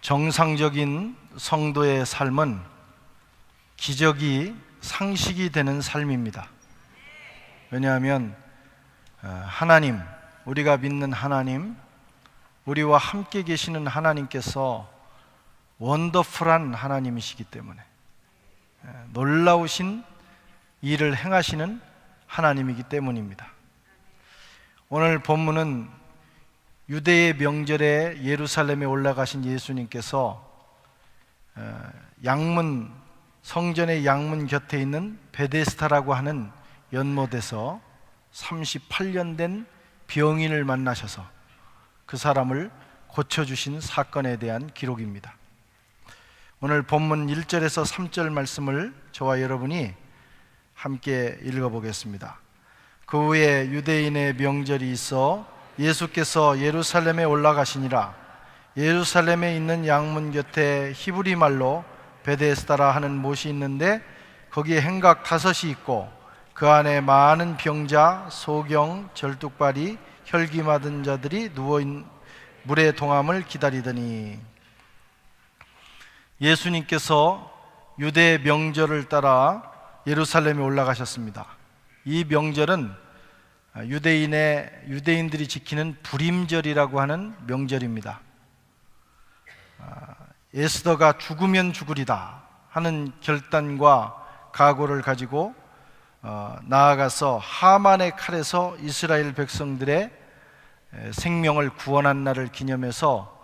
정상적인 성도의 삶은 기적이 상식이 되는 삶입니다. 왜냐하면 하나님, 우리가 믿는 하나님, 우리와 함께 계시는 하나님께서 원더풀한 하나님이시기 때문에, 놀라우신 일을 행하시는 하나님이기 때문입니다. 오늘 본문은 유대의 명절에 예루살렘에 올라가신 예수님께서 양문, 성전의 양문 곁에 있는 베데스다라고 하는 연못에서 38년 된 병인을 만나셔서 그 사람을 고쳐주신 사건에 대한 기록입니다. 오늘 본문 1절에서 3절 말씀을 저와 여러분이 함께 읽어보겠습니다. 그 후에 유대인의 명절이 있어 예수께서 예루살렘에 올라가시니라. 예루살렘에 있는 양문 곁에 히브리 말로 베데스다라 하는 못이 있는데 거기에 행각 5이 있고 그 안에 많은 병자, 소경, 절뚝발이, 혈기 맞은 자들이 누워 물의 동함을 기다리더니, 예수님께서 유대 명절을 따라 예루살렘에 올라가셨습니다. 이 명절은 유대인들이 지키는 불임절이라고 하는 명절입니다. 에스더가 죽으면 죽으리다 하는 결단과 각오를 가지고 나아가서 하만의 칼에서 이스라엘 백성들의 생명을 구원한 날을 기념해서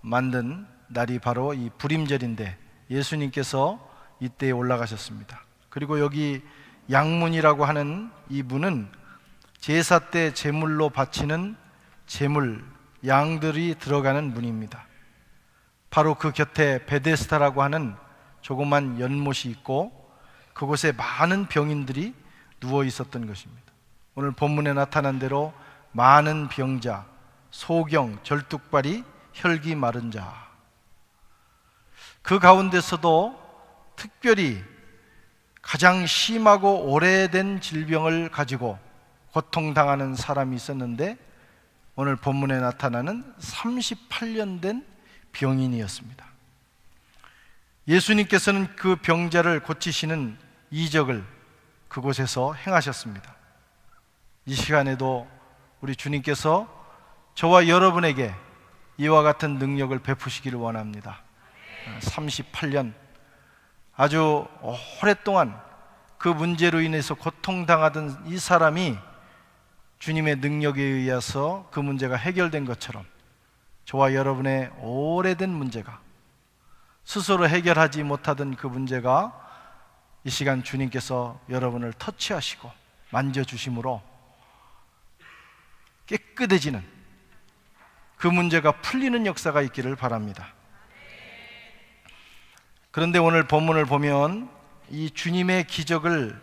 만든 날이 바로 이 불임절인데, 예수님께서 이때에 올라가셨습니다. 그리고 여기 양문이라고 하는 이 문은 제사 때 제물로 바치는 제물, 양들이 들어가는 문입니다. 바로 그 곁에 베데스다라고 하는 조그만 연못이 있고 그곳에 많은 병인들이 누워 있었던 것입니다. 오늘 본문에 나타난 대로 많은 병자, 소경, 절뚝발이, 혈기 마른 자, 그 가운데서도 특별히 가장 심하고 오래된 질병을 가지고 고통당하는 사람이 있었는데, 오늘 본문에 나타나는 38년 된 병인이었습니다. 예수님께서는 그 병자를 고치시는 이적을 그곳에서 행하셨습니다. 이 시간에도 우리 주님께서 저와 여러분에게 이와 같은 능력을 베푸시기를 원합니다. 38년 아주 오랫동안 그 문제로 인해서 고통당하던 이 사람이 주님의 능력에 의해서 그 문제가 해결된 것처럼, 저와 여러분의 오래된 문제가, 스스로 해결하지 못하던 그 문제가 이 시간 주님께서 여러분을 터치하시고 만져주심으로 깨끗해지는, 그 문제가 풀리는 역사가 있기를 바랍니다. 그런데 오늘 본문을 보면 이 주님의 기적을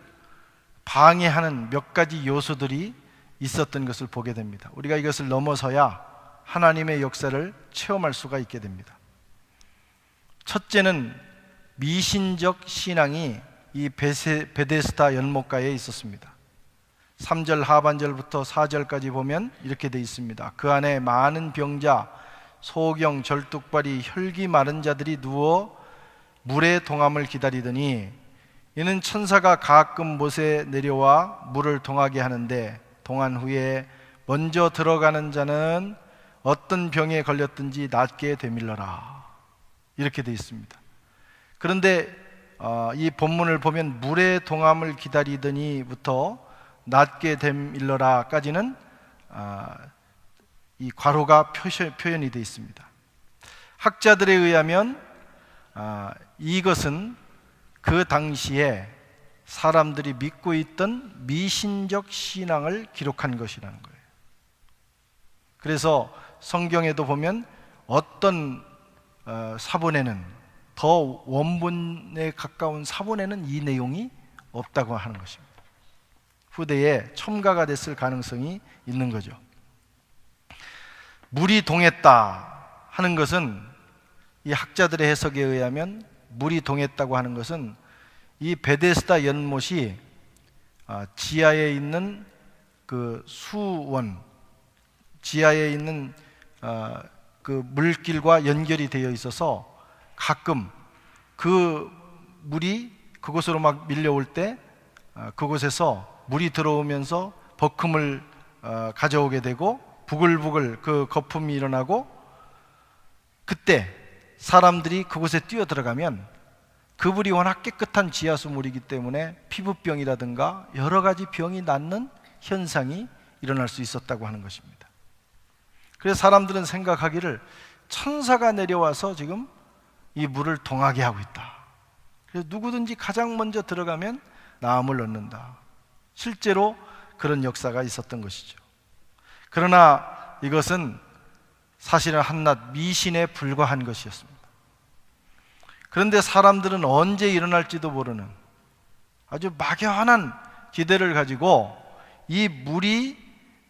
방해하는 몇 가지 요소들이 있었던 것을 보게 됩니다. 우리가 이것을 넘어서야 하나님의 역사를 체험할 수가 있게 됩니다. 첫째는 미신적 신앙이 이 베데스다 연못가에 있었습니다. 3절 하반절부터 4절까지 보면 이렇게 되어 있습니다. 그 안에 많은 병자, 소경, 절뚝발이, 혈기 마른 자들이 누워 물의 동함을 기다리더니, 이는 천사가 가끔 못에 내려와 물을 동하게 하는데 동한 후에 먼저 들어가는 자는 어떤 병에 걸렸든지 낫게 되밀러라, 이렇게 되어 있습니다. 그런데 이 본문을 보면 물의 동함을 기다리더니부터 낫게 되밀러라까지는 이 괄호가 표현이 되어 있습니다. 학자들에 의하면 이것은 그 당시에 사람들이 믿고 있던 미신적 신앙을 기록한 것이라는 거예요. 그래서 성경에도 보면 어떤 사본에는, 더 원본에 가까운 사본에는 이 내용이 없다고 하는 것입니다. 후대에 첨가가 됐을 가능성이 있는 거죠. 물이 동했다 하는 것은, 이 학자들의 해석에 의하면 물이 동했다고 하는 것은 이 베데스다 연못이 지하에 있는 그 수원, 지하에 있는 그 물길과 연결이 되어 있어서 가끔 그 물이 그곳으로 막 밀려올 때 그곳에서 물이 들어오면서 버금을 가져오게 되고 부글부글 그 거품이 일어나고, 그때 사람들이 그곳에 뛰어 들어가면 그 물이 워낙 깨끗한 지하수 물이기 때문에 피부병이라든가 여러 가지 병이 낫는 현상이 일어날 수 있었다고 하는 것입니다. 그래서 사람들은 생각하기를 천사가 내려와서 지금 이 물을 동하게 하고 있다. 그래서 누구든지 가장 먼저 들어가면 나음을 얻는다. 실제로 그런 역사가 있었던 것이죠. 그러나 이것은 사실은 한낱 미신에 불과한 것이었습니다. 그런데 사람들은 언제 일어날지도 모르는 아주 막연한 기대를 가지고 이 물이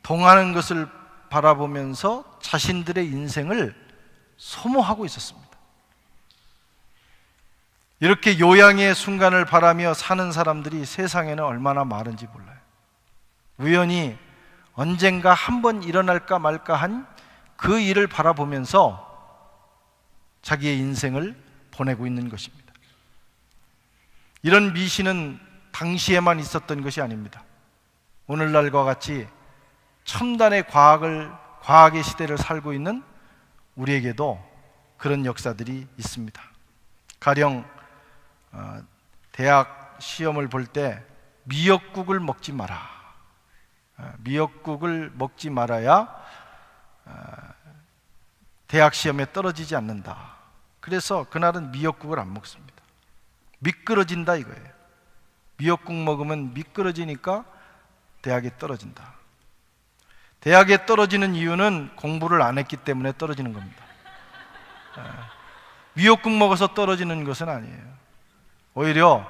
동하는 것을 바라보면서 자신들의 인생을 소모하고 있었습니다. 이렇게 요양의 순간을 바라며 사는 사람들이 세상에는 얼마나 많은지 몰라요. 우연히 언젠가 한번 일어날까 말까 한 그 일을 바라보면서 자기의 인생을 보내고 있는 것입니다. 이런 미신은 당시에만 있었던 것이 아닙니다. 오늘날과 같이 첨단의 과학의 시대를 살고 있는 우리에게도 그런 역사들이 있습니다. 가령 대학 시험을 볼 때 미역국을 먹지 마라. 미역국을 먹지 말아야 대학 시험에 떨어지지 않는다. 그래서 그날은 미역국을 안 먹습니다. 미끄러진다 이거예요. 미역국 먹으면 미끄러지니까 대학에 떨어진다. 대학에 떨어지는 이유는 공부를 안 했기 때문에 떨어지는 겁니다. 미역국 먹어서 떨어지는 것은 아니에요. 오히려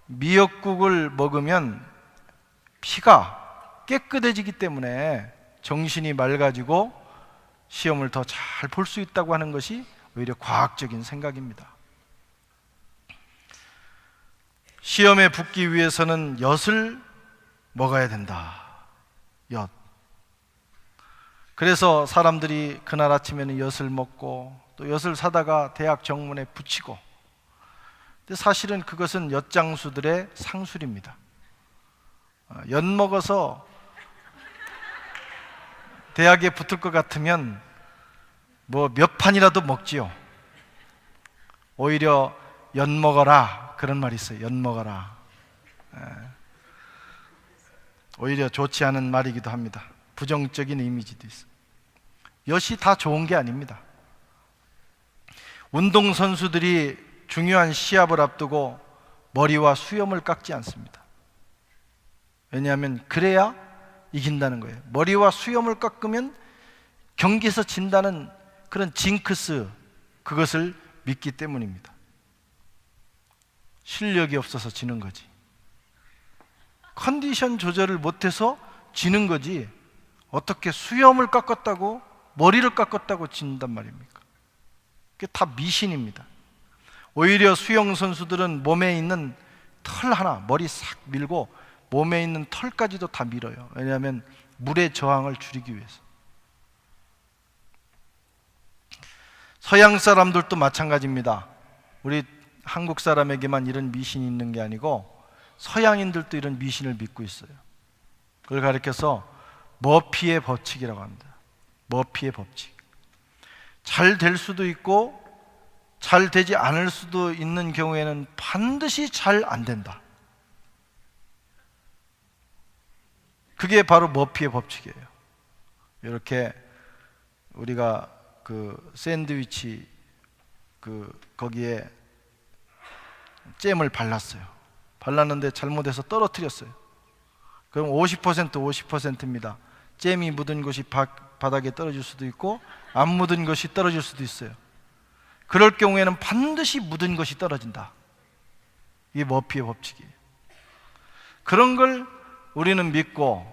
미역국을 먹으면 피가 깨끗해지기 때문에 정신이 맑아지고 시험을 더 잘 볼 수 있다고 하는 것이 오히려 과학적인 생각입니다. 시험에 붙기 위해서는 엿을 먹어야 된다. 엿. 그래서 사람들이 그날 아침에는 엿을 먹고 또 엿을 사다가 대학 정문에 붙이고, 근데 사실은 그것은 엿장수들의 상술입니다. 엿 먹어서 대학에 붙을 것 같으면 뭐 몇 판이라도 먹지요. 오히려 엿 먹어라 그런 말이 있어요. 엿 먹어라. 오히려 좋지 않은 말이기도 합니다. 부정적인 이미지도 있어요. 엿이 다 좋은 게 아닙니다. 운동선수들이 중요한 시합을 앞두고 머리와 수염을 깎지 않습니다. 왜냐하면 그래야 이긴다는 거예요. 머리와 수염을 깎으면 경기에서 진다는 그런 징크스, 그것을 믿기 때문입니다. 실력이 없어서 지는 거지. 컨디션 조절을 못해서 지는 거지, 어떻게 수염을 깎았다고 머리를 깎았다고 진단 말입니까? 그게 다 미신입니다. 오히려 수영 선수들은 몸에 있는 털 하나, 머리 싹 밀고 몸에 있는 털까지도 다 밀어요. 왜냐하면 물의 저항을 줄이기 위해서. 서양 사람들도 마찬가지입니다. 우리 한국 사람에게만 이런 미신이 있는 게 아니고 서양인들도 이런 미신을 믿고 있어요. 그걸 가리켜서 머피의 법칙이라고 합니다. 머피의 법칙. 잘 될 수도 있고 잘 되지 않을 수도 있는 경우에는 반드시 잘 안 된다. 그게 바로 머피의 법칙이에요. 이렇게 우리가 그 샌드위치 거기에 잼을 발랐어요. 발랐는데 잘못해서 떨어뜨렸어요. 그럼 50%입니다. 잼이 묻은 것이 바닥에 떨어질 수도 있고 안 묻은 것이 떨어질 수도 있어요. 그럴 경우에는 반드시 묻은 것이 떨어진다. 이게 머피의 법칙이에요. 그런 걸 우리는 믿고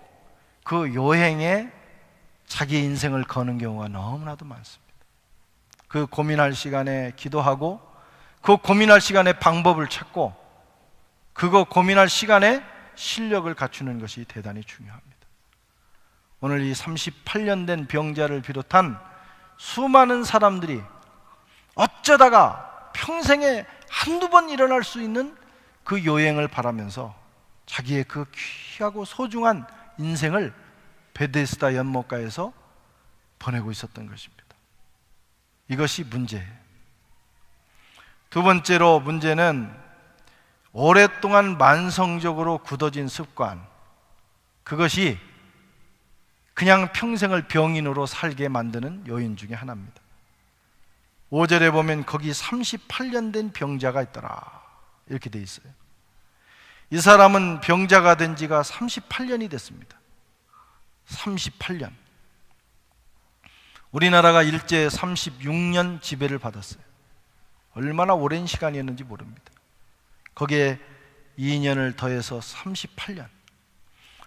그 요행에 자기의 인생을 거는 경우가 너무나도 많습니다. 그 고민할 시간에 기도하고 그 고민할 시간에 방법을 찾고 그거 고민할 시간에 실력을 갖추는 것이 대단히 중요합니다. 오늘 이 38년 된 병자를 비롯한 수많은 사람들이 어쩌다가 평생에 한두 번 일어날 수 있는 그 요행을 바라면서 자기의 그 귀하고 소중한 인생을 베데스다 연못가에서 보내고 있었던 것입니다. 이것이 문제예요. 두 번째로 문제는 오랫동안 만성적으로 굳어진 습관, 그것이 그냥 평생을 병인으로 살게 만드는 요인 중에 하나입니다. 5절에 보면 거기 38년 된 병자가 있더라, 이렇게 돼 있어요. 이 사람은 병자가 된 지가 38년이 됐습니다. 38년. 우리나라가 일제 36년 지배를 받았어요. 얼마나 오랜 시간이었는지 모릅니다. 거기에 2년을 더해서 38년.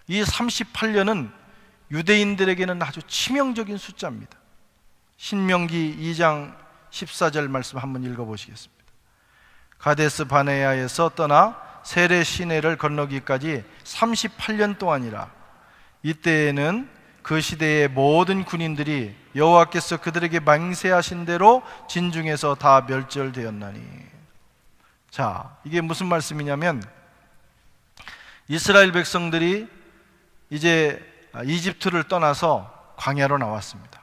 이 38년은 유대인들에게는 아주 치명적인 숫자입니다. 신명기 2장 14절 말씀 한번 읽어보시겠습니다. 가데스 바네아에서 떠나 세레 시내를 건너기까지 38년 동안이라. 이때에는 그 시대의 모든 군인들이 여호와께서 그들에게 맹세하신 대로 진중에서 다 멸절되었나니. 자, 이게 무슨 말씀이냐면 이스라엘 백성들이 이제 이집트를 떠나서 광야로 나왔습니다.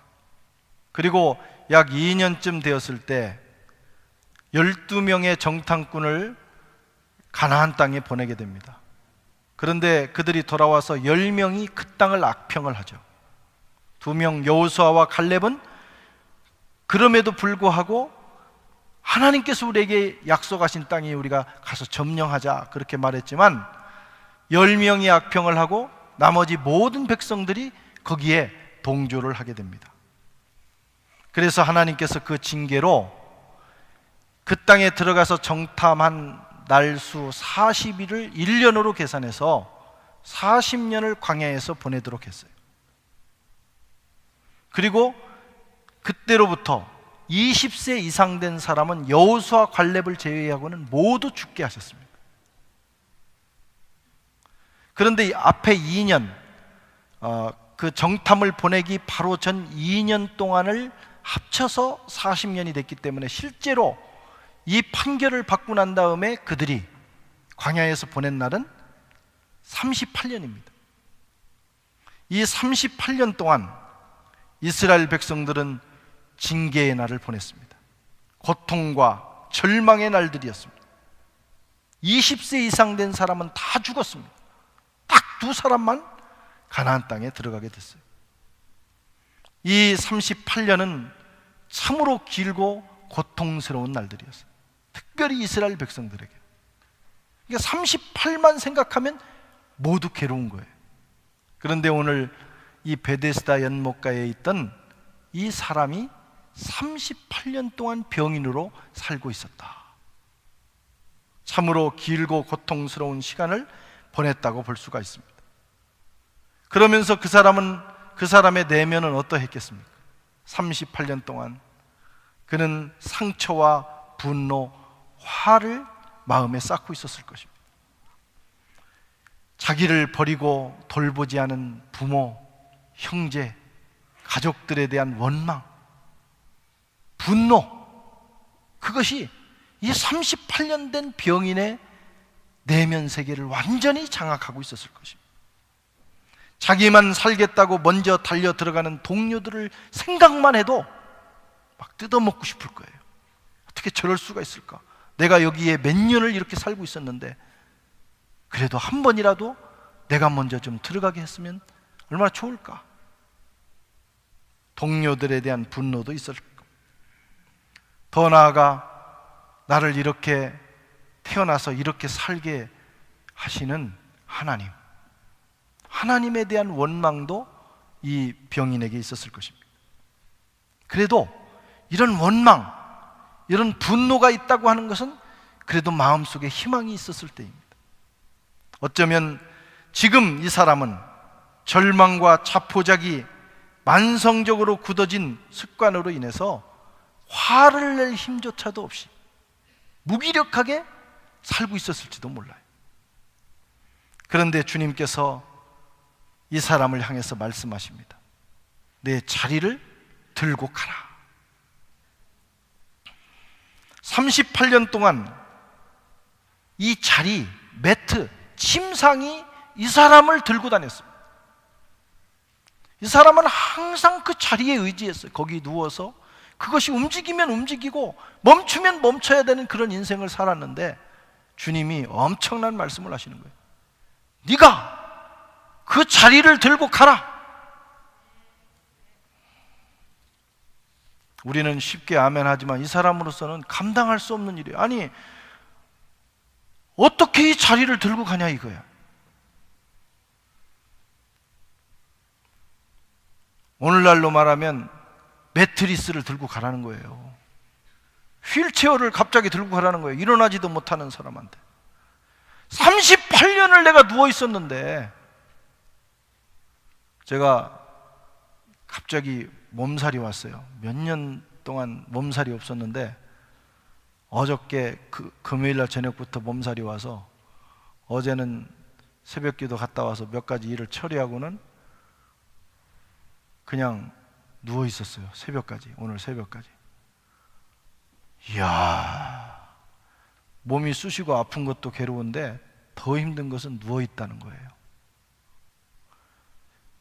그리고 약 2년쯤 되었을 때 12명의 정탐꾼을 가나안 땅에 보내게 됩니다. 그런데 그들이 돌아와서 10명이 그 땅을 악평을 하죠. 2명 여호수아와 갈렙은 그럼에도 불구하고 하나님께서 우리에게 약속하신 땅에 우리가 가서 점령하자 그렇게 말했지만 10명이 악평을 하고 나머지 모든 백성들이 거기에 동조를 하게 됩니다. 그래서 하나님께서 그 징계로 그 땅에 들어가서 정탐한 날수 40일을 1년으로 계산해서 40년을 광야에서 보내도록 했어요. 그리고 그때로부터 20세 이상 된 사람은 여호수아 갈렙을 제외하고는 모두 죽게 하셨습니다. 그런데 이 앞에 2년 그 정탐을 보내기 바로 전 2년 동안을 합쳐서 40년이 됐기 때문에 실제로 이 판결을 받고 난 다음에 그들이 광야에서 보낸 날은 38년입니다. 이 38년 동안 이스라엘 백성들은 징계의 날을 보냈습니다. 고통과 절망의 날들이었습니다. 20세 이상 된 사람은 다 죽었습니다. 딱 2사람만 가나안 땅에 들어가게 됐어요. 이 38년은 참으로 길고 고통스러운 날들이었어요. 특별히 이스라엘 백성들에게. 그러니까 38만 생각하면 모두 괴로운 거예요. 그런데 오늘 이 베데스다 연못가에 있던 이 사람이 38년 동안 병인으로 살고 있었다. 참으로 길고 고통스러운 시간을 보냈다고 볼 수가 있습니다. 그러면서 그 사람의 내면은 어떠했겠습니까? 38년 동안 그는 상처와 분노, 화를 마음에 쌓고 있었을 것입니다. 자기를 버리고 돌보지 않은 부모, 형제, 가족들에 대한 원망, 분노, 그것이 이 38년 된 병인의 내면 세계를 완전히 장악하고 있었을 것입니다. 자기만 살겠다고 먼저 달려 들어가는 동료들을 생각만 해도 막 뜯어먹고 싶을 거예요. 어떻게 저럴 수가 있을까? 내가 여기에 몇 년을 이렇게 살고 있었는데 그래도 한 번이라도 내가 먼저 좀 들어가게 했으면 얼마나 좋을까? 동료들에 대한 분노도 있을 겁니다. 더 나아가 나를 이렇게 태어나서 이렇게 살게 하시는 하나님에 대한 원망도 이 병인에게 있었을 것입니다. 그래도 이런 원망, 이런 분노가 있다고 하는 것은 그래도 마음속에 희망이 있었을 때입니다. 어쩌면 지금 이 사람은 절망과 자포자기, 만성적으로 굳어진 습관으로 인해서 화를 낼 힘조차도 없이 무기력하게 살고 있었을지도 몰라요. 그런데 주님께서 이 사람을 향해서 말씀하십니다. 내 자리를 들고 가라. 38년 동안 이 자리, 매트, 침상이 이 사람을 들고 다녔습니다. 이 사람은 항상 그 자리에 의지했어요. 거기 누워서 그것이 움직이면 움직이고 멈추면 멈춰야 되는 그런 인생을 살았는데 주님이 엄청난 말씀을 하시는 거예요. 네가 그 자리를 들고 가라. 우리는 쉽게 아멘 하지만 이 사람으로서는 감당할 수 없는 일이에요. 아니, 어떻게 이 자리를 들고 가냐 이거야. 오늘날로 말하면 매트리스를 들고 가라는 거예요. 휠체어를 갑자기 들고 가라는 거예요. 일어나지도 못하는 사람한테. 38년을 내가 누워 있었는데, 제가 갑자기 몸살이 왔어요. 몇 년 동안 몸살이 없었는데 어저께 금요일날 저녁부터 몸살이 와서 어제는 새벽기도 갔다 와서 몇 가지 일을 처리하고는 그냥 누워 있었어요. 새벽까지, 오늘 새벽까지. 이야, 몸이 쑤시고 아픈 것도 괴로운데 더 힘든 것은 누워 있다는 거예요.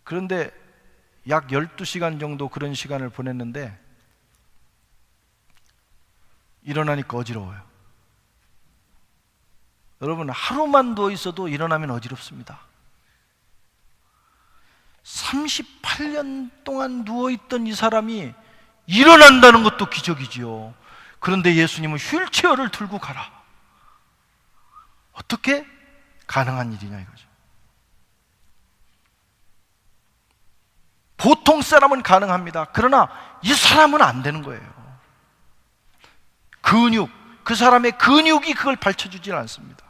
그런데 약 12시간 정도 그런 시간을 보냈는데 일어나니까 어지러워요. 여러분, 하루만 누워 있어도 일어나면 어지럽습니다. 38년 동안 누워있던 이 사람이 일어난다는 것도 기적이지요. 그런데 예수님은 휠체어를 들고 가라. 어떻게 가능한 일이냐 이거죠. 보통 사람은 가능합니다. 그러나 이 사람은 안 되는 거예요. 그 사람의 근육이 그걸 밝혀주지 않습니다.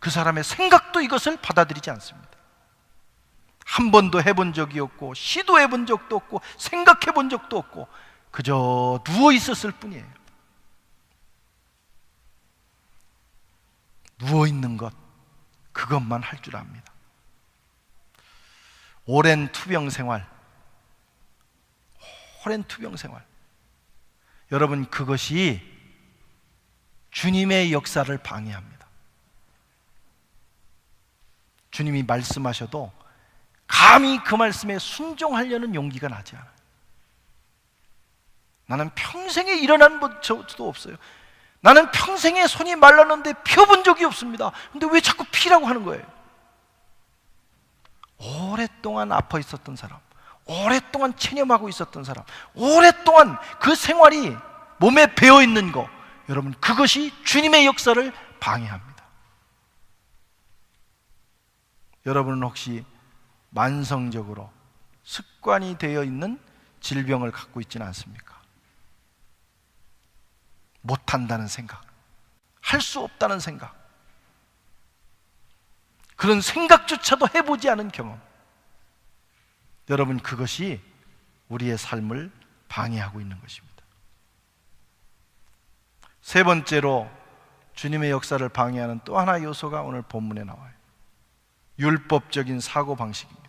그 사람의 생각도 이것을 받아들이지 않습니다. 한 번도 해본 적이 없고 시도해 본 적도 없고 생각해 본 적도 없고 그저 누워 있었을 뿐이에요. 누워 있는 것, 그것만 할 줄 압니다. 오랜 투병 생활, 여러분, 그것이 주님의 역사를 방해합니다. 주님이 말씀하셔도 감히 그 말씀에 순종하려는 용기가 나지 않아요. 나는 평생에 일어난 적도 없어요. 나는 평생에 손이 말랐는데 펴본 적이 없습니다. 근데 왜 자꾸 피라고 하는 거예요? 오랫동안 아파 있었던 사람, 오랫동안 체념하고 있었던 사람, 오랫동안 그 생활이 몸에 배어 있는 거, 여러분, 그것이 주님의 역사를 방해합니다. 여러분은 혹시 만성적으로 습관이 되어 있는 질병을 갖고 있지는 않습니까? 못한다는 생각, 할 수 없다는 생각, 그런 생각조차도 해보지 않은 경험, 여러분, 그것이 우리의 삶을 방해하고 있는 것입니다. 세 번째로 주님의 역사를 방해하는 또 하나의 요소가 오늘 본문에 나와요. 율법적인 사고방식입니다.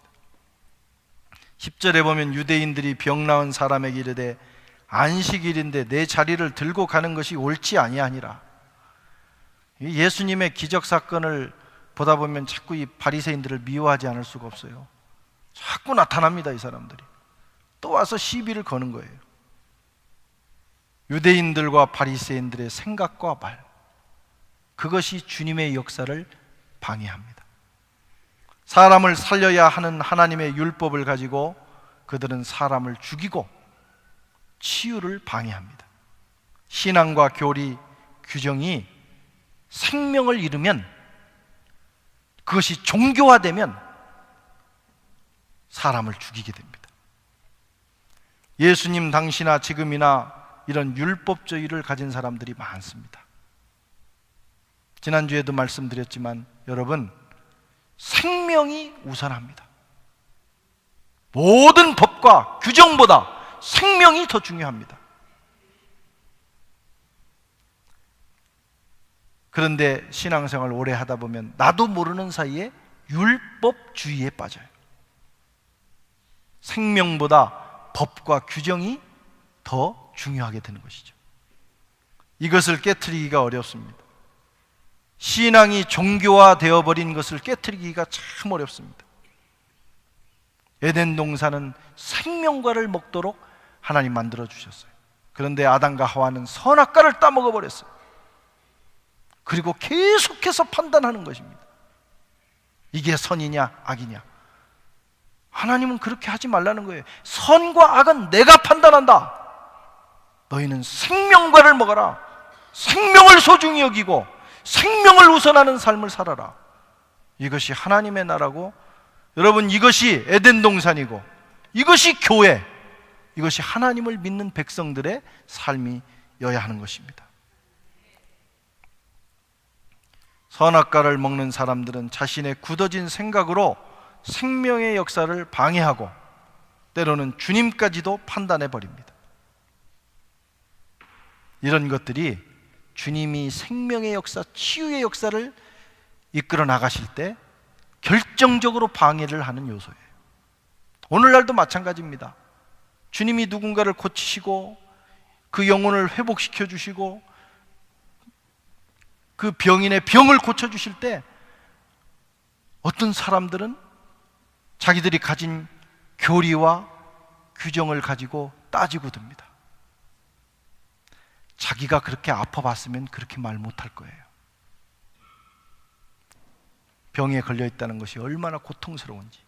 10절에 보면 유대인들이 병 나은 사람에게 이르되 안식일인데 내 자리를 들고 가는 것이 옳지 아니하니라. 예수님의 기적사건을 보다 보면 자꾸 이 바리새인들을 미워하지 않을 수가 없어요. 자꾸 나타납니다. 이 사람들이 또 와서 시비를 거는 거예요. 유대인들과 바리새인들의 생각과 말, 그것이 주님의 역사를 방해합니다. 사람을 살려야 하는 하나님의 율법을 가지고 그들은 사람을 죽이고 치유를 방해합니다. 신앙과 교리, 규정이 생명을 잃으면, 그것이 종교화되면 사람을 죽이게 됩니다. 예수님 당시나 지금이나 이런 율법주의를 가진 사람들이 많습니다. 지난주에도 말씀드렸지만 여러분, 생명이 우선합니다. 모든 법과 규정보다 생명이 더 중요합니다. 그런데 신앙생활 오래 하다 보면 나도 모르는 사이에 율법주의에 빠져요. 생명보다 법과 규정이 더 중요하게 되는 것이죠. 이것을 깨트리기가 어렵습니다. 신앙이 종교화되어 버린 것을 깨트리기가 참 어렵습니다. 에덴 동산은 생명과를 먹도록 하나님 만들어 주셨어요. 그런데 아담과 하와는 선악과를 따먹어 버렸어요. 그리고 계속해서 판단하는 것입니다. 이게 선이냐 악이냐. 하나님은 그렇게 하지 말라는 거예요. 선과 악은 내가 판단한다. 너희는 생명과를 먹어라. 생명을 소중히 여기고 생명을 우선하는 삶을 살아라. 이것이 하나님의 나라고, 여러분, 이것이 에덴 동산이고 이것이 교회, 이것이 하나님을 믿는 백성들의 삶이어야 하는 것입니다. 선악과를 먹는 사람들은 자신의 굳어진 생각으로 생명의 역사를 방해하고 때로는 주님까지도 판단해 버립니다. 이런 것들이 주님이 생명의 역사, 치유의 역사를 이끌어 나가실 때 결정적으로 방해를 하는 요소예요. 오늘날도 마찬가지입니다. 주님이 누군가를 고치시고 그 영혼을 회복시켜 주시고 그 병인의 병을 고쳐주실 때 어떤 사람들은 자기들이 가진 교리와 규정을 가지고 따지고 듭니다. 자기가 그렇게 아파봤으면 그렇게 말 못할 거예요. 병에 걸려있다는 것이 얼마나 고통스러운지,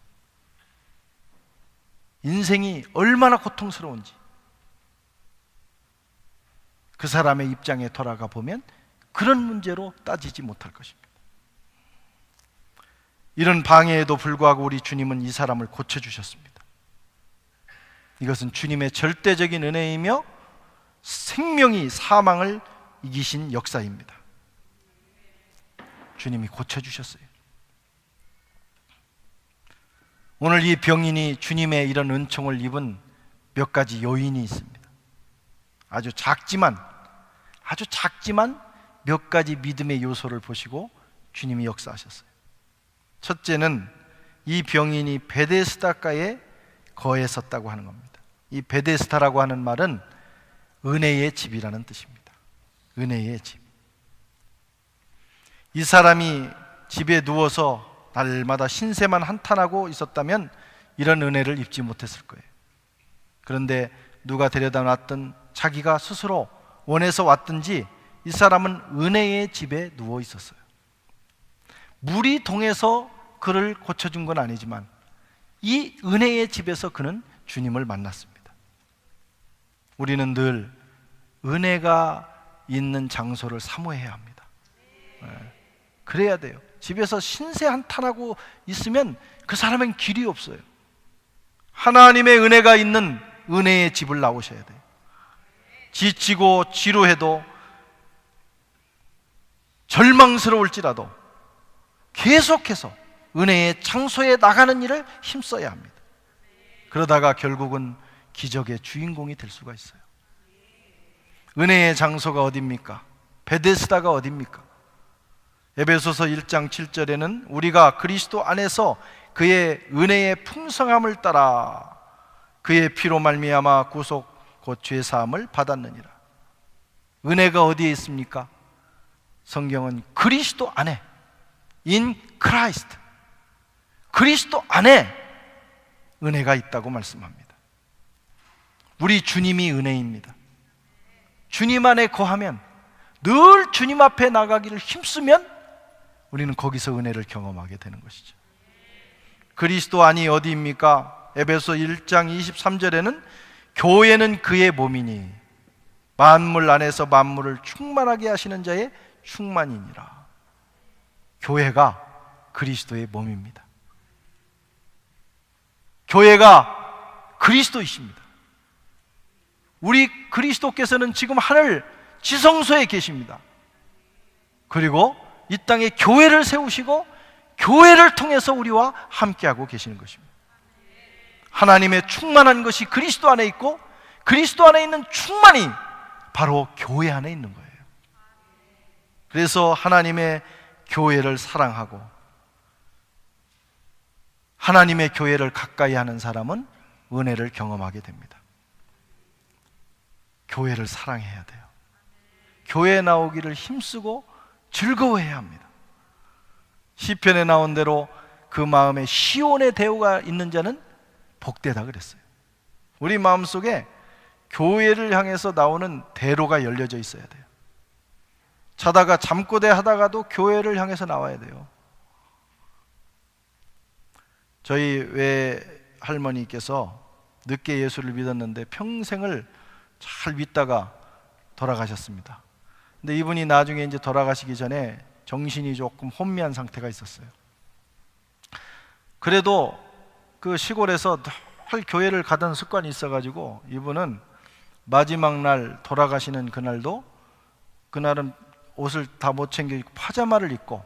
인생이 얼마나 고통스러운지 그 사람의 입장에 돌아가 보면 그런 문제로 따지지 못할 것입니다. 이런 방해에도 불구하고 우리 주님은 이 사람을 고쳐주셨습니다. 이것은 주님의 절대적인 은혜이며 생명이 사망을 이기신 역사입니다. 주님이 고쳐주셨어요. 오늘 이 병인이 주님의 이런 은총을 입은 몇 가지 요인이 있습니다. 아주 작지만 몇 가지 믿음의 요소를 보시고 주님이 역사하셨어요. 첫째는 이 병인이 베데스다가에 거했었다고 하는 겁니다. 이 베데스다라고 하는 말은 은혜의 집이라는 뜻입니다. 은혜의 집. 이 사람이 집에 누워서 날마다 신세만 한탄하고 있었다면 이런 은혜를 입지 못했을 거예요. 그런데 누가 데려다 놨든 자기가 스스로 원해서 왔든지 이 사람은 은혜의 집에 누워 있었어요. 물이 동해서 그를 고쳐준 건 아니지만 이 은혜의 집에서 그는 주님을 만났습니다. 우리는 늘 은혜가 있는 장소를 사모해야 합니다. 그래야 돼요. 집에서 신세 한탄하고 있으면 그 사람엔 길이 없어요. 하나님의 은혜가 있는 은혜의 집을 나오셔야 돼요. 지치고 지루해도 절망스러울지라도 계속해서 은혜의 장소에 나가는 일을 힘써야 합니다. 그러다가 결국은 기적의 주인공이 될 수가 있어요. 은혜의 장소가 어디입니까? 베데스다가 어디입니까? 에베소서 1장 7절에는 우리가 그리스도 안에서 그의 은혜의 풍성함을 따라 그의 피로 말미암아 구속 곧 죄사함을 받았느니라. 은혜가 어디에 있습니까? 성경은 그리스도 안에, in Christ, 그리스도 안에 은혜가 있다고 말씀합니다. 우리 주님이 은혜입니다. 주님 안에 거하면, 늘 주님 앞에 나가기를 힘쓰면 우리는 거기서 은혜를 경험하게 되는 것이죠. 그리스도 안이 어디입니까? 에베소 1장 23절에는 교회는 그의 몸이니 만물 안에서 만물을 충만하게 하시는 자의 충만이니라. 교회가 그리스도의 몸입니다. 교회가 그리스도이십니다. 우리 그리스도께서는 지금 하늘 지성소에 계십니다. 그리고 이 땅에 교회를 세우시고 교회를 통해서 우리와 함께하고 계시는 것입니다. 하나님의 충만한 것이 그리스도 안에 있고 그리스도 안에 있는 충만이 바로 교회 안에 있는 거예요. 그래서 하나님의 교회를 사랑하고 하나님의 교회를 가까이 하는 사람은 은혜를 경험하게 됩니다. 교회를 사랑해야 돼요. 교회 나오기를 힘쓰고 즐거워해야 합니다. 시편에 나온 대로 그 마음에 시온의 대우가 있는 자는 복되다 그랬어요. 우리 마음속에 교회를 향해서 나오는 대로가 열려져 있어야 돼요. 자다가 잠꼬대 하다가도 교회를 향해서 나와야 돼요. 저희 외할머니께서 늦게 예수를 믿었는데 평생을 잘 믿다가 돌아가셨습니다. 근데 이분이 나중에 이제 돌아가시기 전에 정신이 조금 혼미한 상태가 있었어요. 그래도 그 시골에서 늘 교회를 가던 습관이 있어가지고 이분은 마지막 날 돌아가시는 그날도, 그날은 옷을 다 못 챙겨 입고 파자마를 입고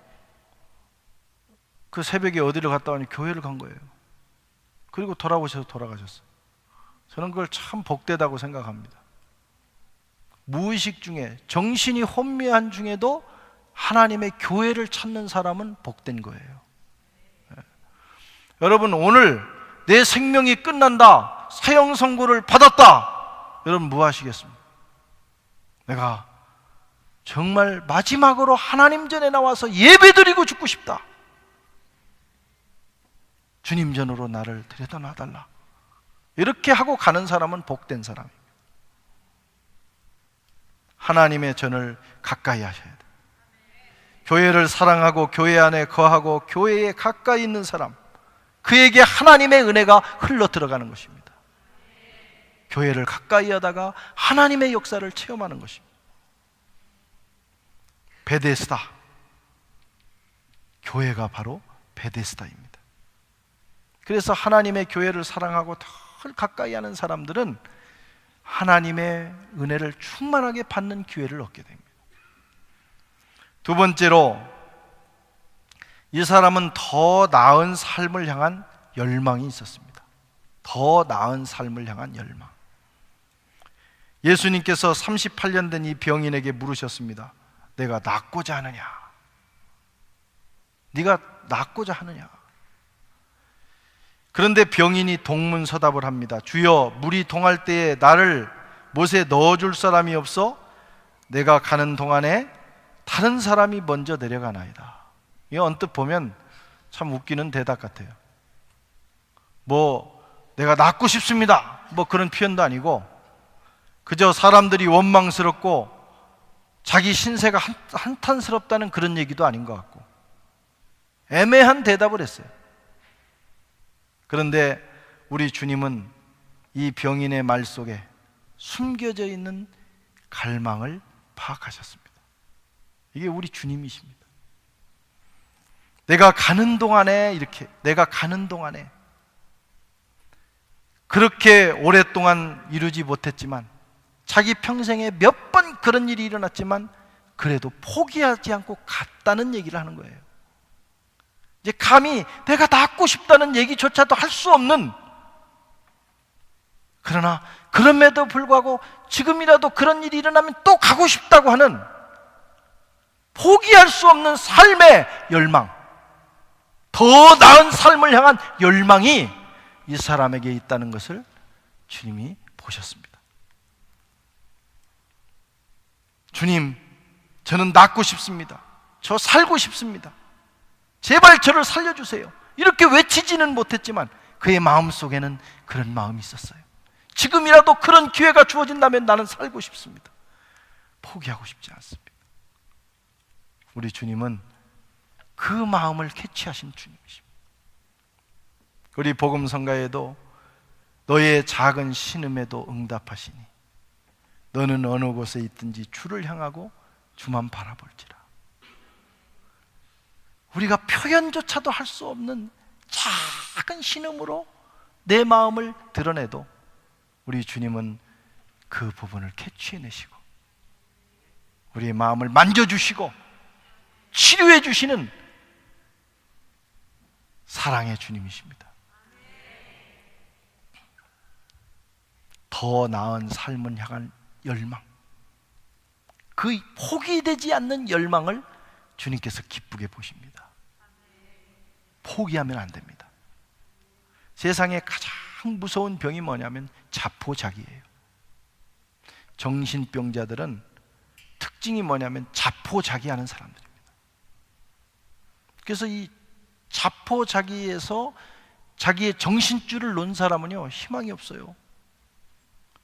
그 새벽에 어디를 갔다 오니 교회를 간 거예요. 그리고 돌아오셔서 돌아가셨어요. 저는 그걸 참 복되다고 생각합니다. 무의식 중에, 정신이 혼미한 중에도 하나님의 교회를 찾는 사람은 복된 거예요. 여러분, 오늘 내 생명이 끝난다, 사형 선고를 받았다, 여러분 뭐 하시겠습니까? 내가 정말 마지막으로 하나님 전에 나와서 예배드리고 죽고 싶다, 주님 전으로 나를 데려다 놔달라, 이렇게 하고 가는 사람은 복된 사람입니다. 하나님의 전을 가까이 하셔야 돼요. 교회를 사랑하고 교회 안에 거하고 교회에 가까이 있는 사람, 그에게 하나님의 은혜가 흘러 들어가는 것입니다. 교회를 가까이 하다가 하나님의 역사를 체험하는 것입니다. 베데스다, 교회가 바로 베데스다입니다. 그래서 하나님의 교회를 사랑하고 덜 가까이 하는 사람들은 하나님의 은혜를 충만하게 받는 기회를 얻게 됩니다. 두 번째로, 이 사람은 더 나은 삶을 향한 열망이 있었습니다. 더 나은 삶을 향한 열망. 예수님께서 38년 된 이 병인에게 물으셨습니다. 내가 낫고자 하느냐? 네가 낫고자 하느냐? 그런데 병인이 동문서답을 합니다. 주여, 물이 동할 때에 나를 못에 넣어줄 사람이 없어 내가 가는 동안에 다른 사람이 먼저 내려가나이다. 이거 언뜻 보면 참 웃기는 대답 같아요. 뭐 내가 낫고 싶습니다, 뭐 그런 표현도 아니고, 그저 사람들이 원망스럽고 자기 신세가 한탄스럽다는 그런 얘기도 아닌 것 같고, 애매한 대답을 했어요. 그런데 우리 주님은 이 병인의 말 속에 숨겨져 있는 갈망을 파악하셨습니다. 이게 우리 주님이십니다. 내가 가는 동안에 그렇게 오랫동안 이루지 못했지만, 자기 평생에 몇 번 그런 일이 일어났지만 그래도 포기하지 않고 갔다는 얘기를 하는 거예요. 이제 감히 내가 낫고 싶다는 얘기조차도 할 수 없는, 그러나 그럼에도 불구하고 지금이라도 그런 일이 일어나면 또 가고 싶다고 하는, 포기할 수 없는 삶의 열망, 더 나은 삶을 향한 열망이 이 사람에게 있다는 것을 주님이 보셨습니다. 주님, 저는 낫고 싶습니다. 저 살고 싶습니다. 제발 저를 살려주세요. 이렇게 외치지는 못했지만 그의 마음속에는 그런 마음이 있었어요. 지금이라도 그런 기회가 주어진다면 나는 살고 싶습니다. 포기하고 싶지 않습니다. 우리 주님은 그 마음을 캐치하신 주님이십니다. 우리 복음성가에도 너의 작은 신음에도 응답하시니 너는 어느 곳에 있든지 주를 향하고 주만 바라볼지라. 우리가 표현조차도 할 수 없는 작은 신음으로 내 마음을 드러내도 우리 주님은 그 부분을 캐치해내시고 우리의 마음을 만져주시고 치료해 주시는 사랑의 주님이십니다. 더 나은 삶을 향한 열망, 그 포기되지 않는 열망을 주님께서 기쁘게 보십니다. 포기하면 안 됩니다. 세상에 가장 무서운 병이 뭐냐면 자포자기예요. 정신병자들은 특징이 뭐냐면 자포자기하는 사람들입니다. 그래서 이 자포자기에서 자기의 정신줄을 놓은 사람은요, 희망이 없어요.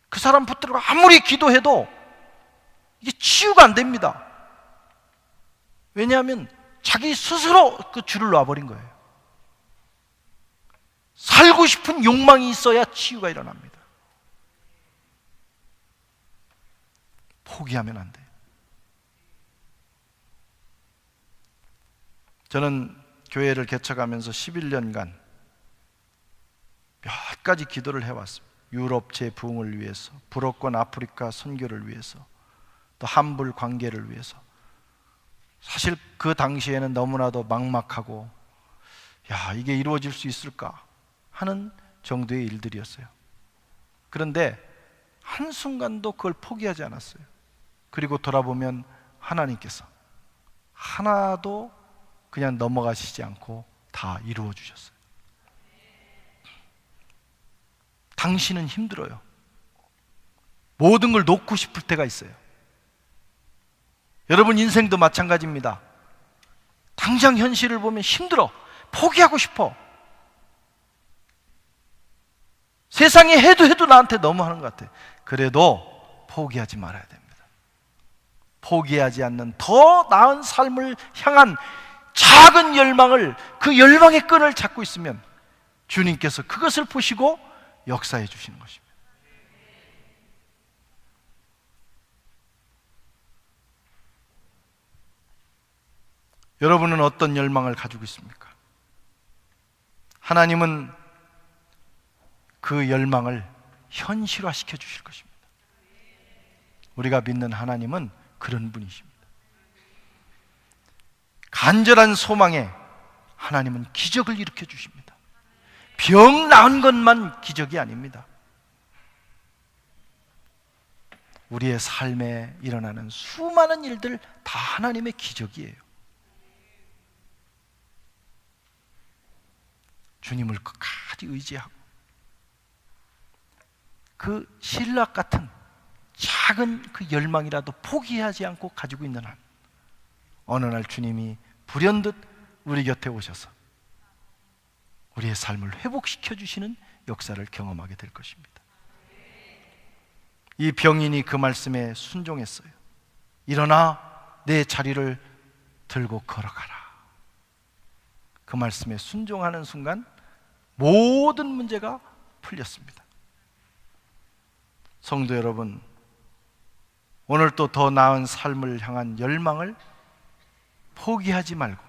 그 사람 붙들고 아무리 기도해도 이게 치유가 안 됩니다. 왜냐하면 자기 스스로 그 줄을 놔버린 거예요. 살고 싶은 욕망이 있어야 치유가 일어납니다. 포기하면 안 돼요. 저는 교회를 개척하면서 11년간 몇 가지 기도를 해왔습니다. 유럽 재부흥을 위해서, 불어권 아프리카 선교를 위해서, 또 한불 관계를 위해서. 사실 그 당시에는 너무나도 막막하고 이게 이루어질 수 있을까 하는 정도의 일들이었어요. 그런데 한순간도 그걸 포기하지 않았어요. 그리고 돌아보면 하나님께서 하나도 그냥 넘어가시지 않고 다 이루어 주셨어요. 당신은 힘들어요. 모든 걸 놓고 싶을 때가 있어요. 여러분 인생도 마찬가지입니다. 당장 현실을 보면 힘들어. 포기하고 싶어. 세상에 해도 나한테 너무 하는 것 같아. 그래도 포기하지 말아야 됩니다. 포기하지 않는 더 나은 삶을 향한 작은 열망을, 그 열망의 끈을 잡고 있으면 주님께서 그것을 보시고 역사해 주시는 것입니다. 여러분은 어떤 열망을 가지고 있습니까? 하나님은 그 열망을 현실화시켜 주실 것입니다. 우리가 믿는 하나님은 그런 분이십니다. 간절한 소망에 하나님은 기적을 일으켜 주십니다. 병 나은 것만 기적이 아닙니다. 우리의 삶에 일어나는 수많은 일들 다 하나님의 기적이에요. 주님을 끝까지 의지하고 그 신락 같은 작은 그 열망이라도 포기하지 않고 가지고 있는 한, 어느 날 주님이 불현듯 우리 곁에 오셔서 우리의 삶을 회복시켜 주시는 역사를 경험하게 될 것입니다. 이 병인이 그 말씀에 순종했어요. 일어나 내 자리를 들고 걸어가라. 그 말씀에 순종하는 순간 모든 문제가 풀렸습니다. 성도 여러분, 오늘 또 더 나은 삶을 향한 열망을 포기하지 말고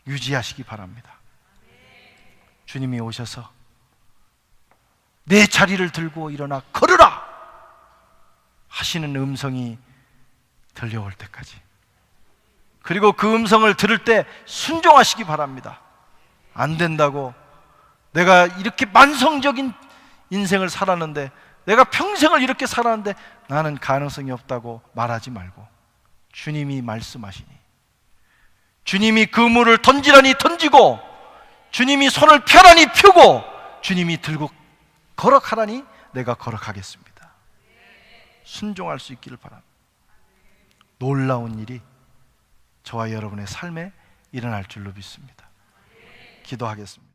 유지하시기 바랍니다. 주님이 오셔서 내 자리를 들고 일어나 걸으라 하시는 음성이 들려올 때까지, 그리고 그 음성을 들을 때 순종하시기 바랍니다. 안 된다고, 내가 이렇게 만성적인 인생을 살았는데, 내가 평생을 이렇게 살았는데 나는 가능성이 없다고 말하지 말고, 주님이 말씀하시니, 주님이 그물을 던지라니 던지고, 주님이 손을 펴라니 펴고, 주님이 들고 걸어가라니 내가 걸어가겠습니다. 순종할 수 있기를 바랍니다. 놀라운 일이 저와 여러분의 삶에 일어날 줄로 믿습니다. 기도하겠습니다.